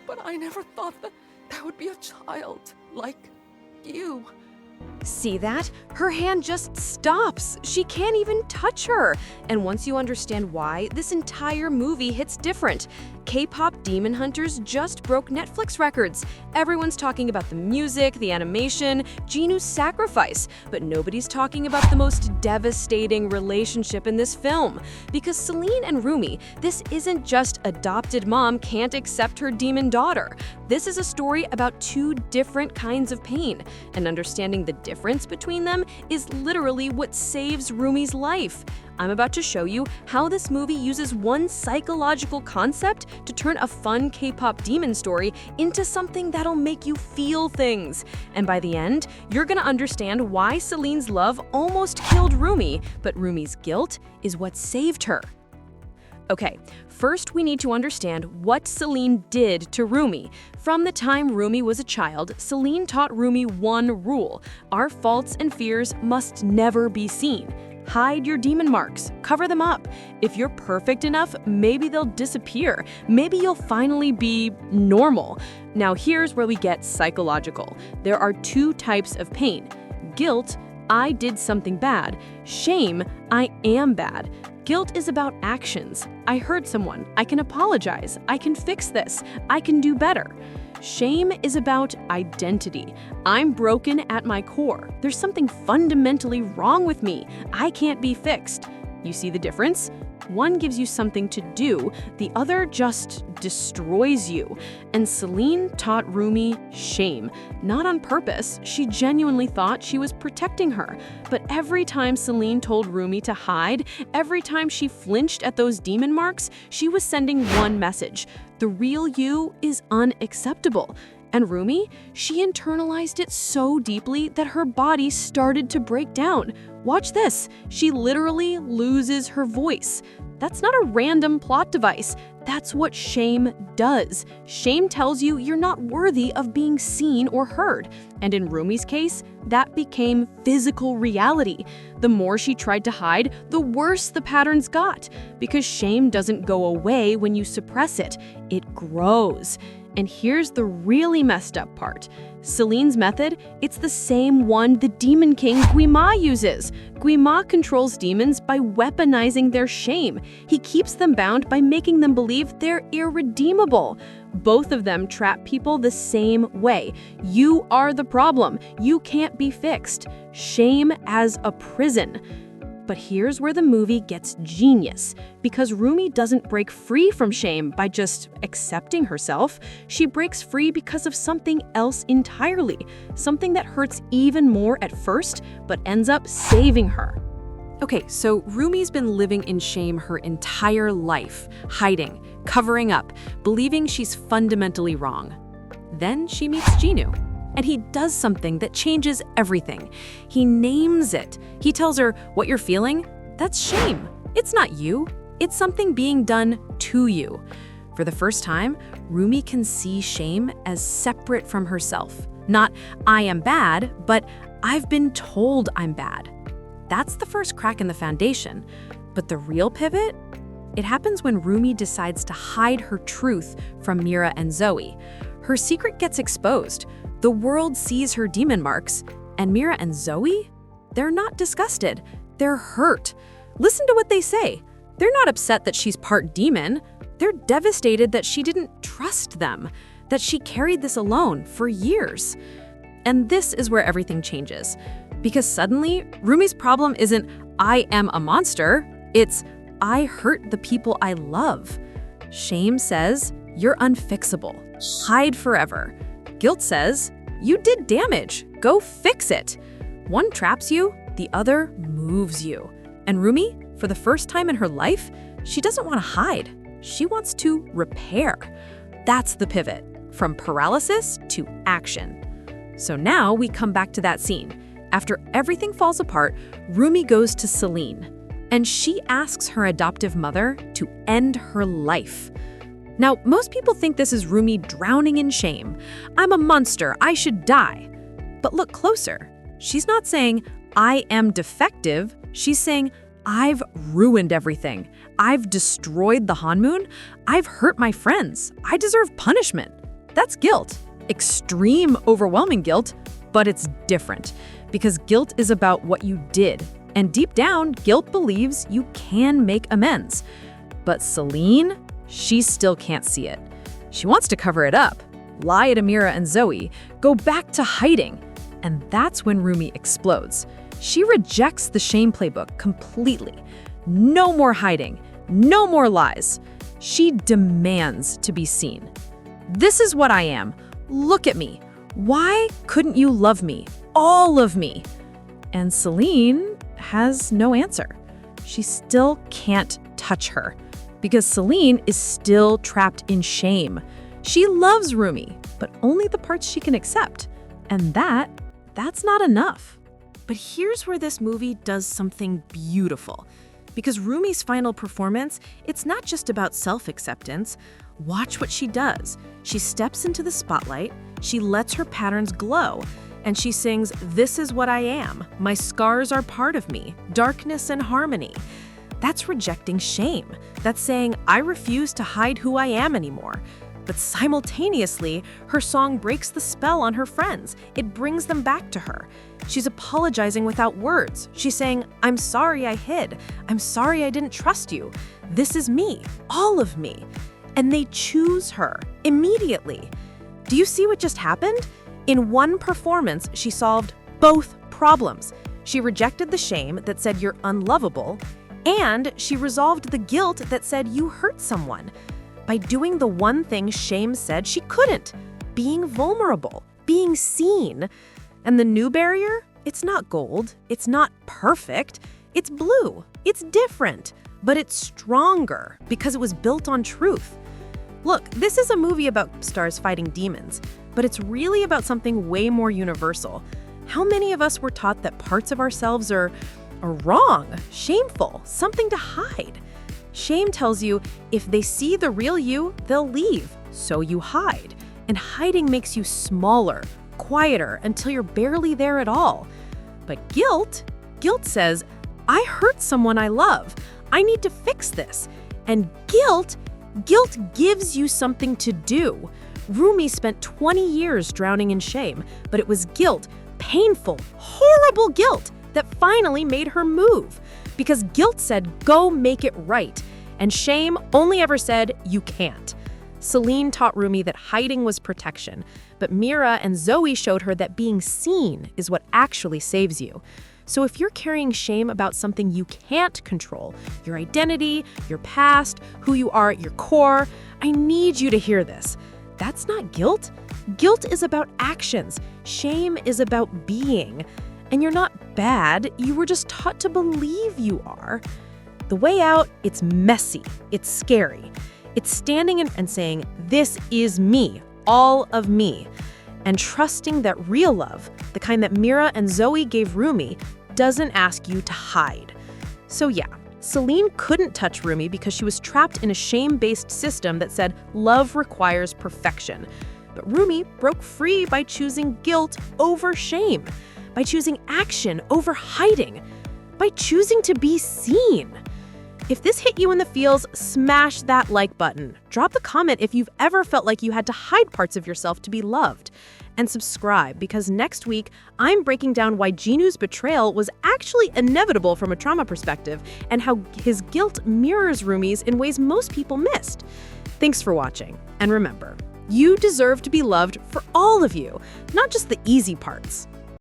but I never thought that that would be a child like you. See that? Her hand just stops. She can't even touch her. And once you understand why, this entire movie hits different. K-pop Demon Hunters just broke Netflix records. Everyone's talking about the music, the animation, Jinu's sacrifice, but nobody's talking about the most devastating relationship in this film. Because Celine and Rumi, this isn't just adopted mom can't accept her demon daughter. This is a story about two different kinds of pain, and understanding the difference between them is literally what saves Rumi's life. I'm about to show you how this movie uses one psychological concept to turn a fun K-pop demon story into something that'll make you feel things. And by the end, you're gonna understand why Celine's love almost killed Rumi, but Rumi's guilt is what saved her. Okay, first we need to understand what Celine did to Rumi. From the time Rumi was a child, Celine taught Rumi one rule: our faults and fears must never be seen. Hide your demon marks, cover them up. If you're perfect enough, maybe they'll disappear. Maybe you'll finally be normal. Now here's where we get psychological. There are two types of pain: guilt, I did something bad; shame, I am bad. Guilt is about actions. I hurt someone. I can apologize. I can fix this. I can do better. Shame is about identity. I'm broken at my core. There's something fundamentally wrong with me. I can't be fixed. You see the difference? One gives you something to do, the other just destroys you. And Celine taught Rumi shame. Not on purpose, she genuinely thought she was protecting her. But every time Celine told Rumi to hide, every time she flinched at those demon marks, she was sending one message: the real you is unacceptable. And Rumi, she internalized it so deeply that her body started to break down. Watch this. She literally loses her voice. That's not a random plot device. That's what shame does. Shame tells you you're not worthy of being seen or heard. And in Rumi's case, that became physical reality. The more she tried to hide, the worse the patterns got. Because shame doesn't go away when you suppress it. It grows. And here's the really messed up part. Celine's method, it's the same one the Demon King Guima uses. Guima controls demons by weaponizing their shame. He keeps them bound by making them believe they're irredeemable. Both of them trap people the same way. You are the problem. You can't be fixed. Shame as a prison. But here's where the movie gets genius. Because Rumi doesn't break free from shame by just accepting herself. She breaks free because of something else entirely. Something that hurts even more at first, but ends up saving her. Okay, so Rumi's been living in shame her entire life, hiding, covering up, believing she's fundamentally wrong. Then she meets Jinu. And he does something that changes everything. He names it. He tells her, what you're feeling, that's shame. It's not you. It's something being done to you. For the first time, Rumi can see shame as separate from herself. Not, I am bad, but I've been told I'm bad. That's the first crack in the foundation. But the real pivot? It happens when Rumi decides to hide her truth from Mira and Zoe. Her secret gets exposed. The world sees her demon marks, and Mira and Zoe? They're not disgusted. They're hurt. Listen to what they say. They're not upset that she's part demon. They're devastated that she didn't trust them, that she carried this alone for years. And this is where everything changes. Because suddenly, Rumi's problem isn't, I am a monster. It's, I hurt the people I love. Shame says, you're unfixable. Hide forever. Guilt says, you did damage, go fix it. One traps you, the other moves you. And Rumi, for the first time in her life, she doesn't want to hide. She wants to repair. That's the pivot, from paralysis to action. So now we come back to that scene. After everything falls apart, Rumi goes to Celine, and she asks her adoptive mother to end her life. Now, most people think this is Rumi drowning in shame. I'm a monster, I should die. But look closer. She's not saying, I am defective. She's saying, I've ruined everything. I've destroyed the Hanmoon. I've hurt my friends. I deserve punishment. That's guilt. Extreme, overwhelming guilt, but it's different. Because guilt is about what you did. And deep down, guilt believes you can make amends. But Celine, she still can't see it. She wants to cover it up, lie to Mira and Zoe, go back to hiding. And that's when Rumi explodes. She rejects the shame playbook completely. No more hiding, no more lies. She demands to be seen. This is what I am. Look at me. Why couldn't you love me? All of me. And Celine has no answer. She still can't touch her because Celine is still trapped in shame. She loves Rumi, but only the parts she can accept. And that's not enough. But here's where this movie does something beautiful. Because Rumi's final performance, it's not just about self-acceptance. Watch what she does. She steps into the spotlight, she lets her patterns glow, and she sings, "This is what I am. My scars are part of me, darkness and harmony." That's rejecting shame. That's saying, I refuse to hide who I am anymore. But simultaneously, her song breaks the spell on her friends. It brings them back to her. She's apologizing without words. She's saying, I'm sorry I hid. I'm sorry I didn't trust you. This is me, all of me. And they choose her immediately. Do you see what just happened? In one performance, she solved both problems. She rejected the shame that said you're unlovable, and she resolved the guilt that said you hurt someone. By doing the one thing shame said she couldn't, being vulnerable, being seen. And the new barrier? It's not gold, it's not perfect, it's blue, it's different, but it's stronger because it was built on truth. Look, this is a movie about stars fighting demons, but it's really about something way more universal. How many of us were taught that parts of ourselves are wrong, shameful, something to hide? Shame tells you if they see the real you, they'll leave, so you hide. And hiding makes you smaller, quieter, until you're barely there at all. But guilt says, I hurt someone I love. I need to fix this. And guilt gives you something to do. Rumi spent 20 years drowning in shame, but it was guilt, painful, horrible guilt, that finally made her move. Because guilt said, go make it right. And shame only ever said, you can't. Celine taught Rumi that hiding was protection, but Mira and Zoe showed her that being seen is what actually saves you. So if you're carrying shame about something you can't control, your identity, your past, who you are at your core, I need you to hear this. That's not guilt. Guilt is about actions. Shame is about being. And you're not bad, you were just taught to believe you are. The way out, it's messy, it's scary. It's standing in and saying, this is me, all of me. And trusting that real love, the kind that Mira and Zoe gave Rumi, doesn't ask you to hide. So yeah, Celine couldn't touch Rumi because she was trapped in a shame-based system that said love requires perfection. But Rumi broke free by choosing guilt over shame, by choosing action over hiding, by choosing to be seen. If this hit you in the feels, smash that like button. Drop a comment if you've ever felt like you had to hide parts of yourself to be loved. And subscribe, because next week, I'm breaking down why Jinu's betrayal was actually inevitable from a trauma perspective and how his guilt mirrors Rumi's in ways most people missed. Thanks for watching. And remember, you deserve to be loved for all of you, not just the easy parts.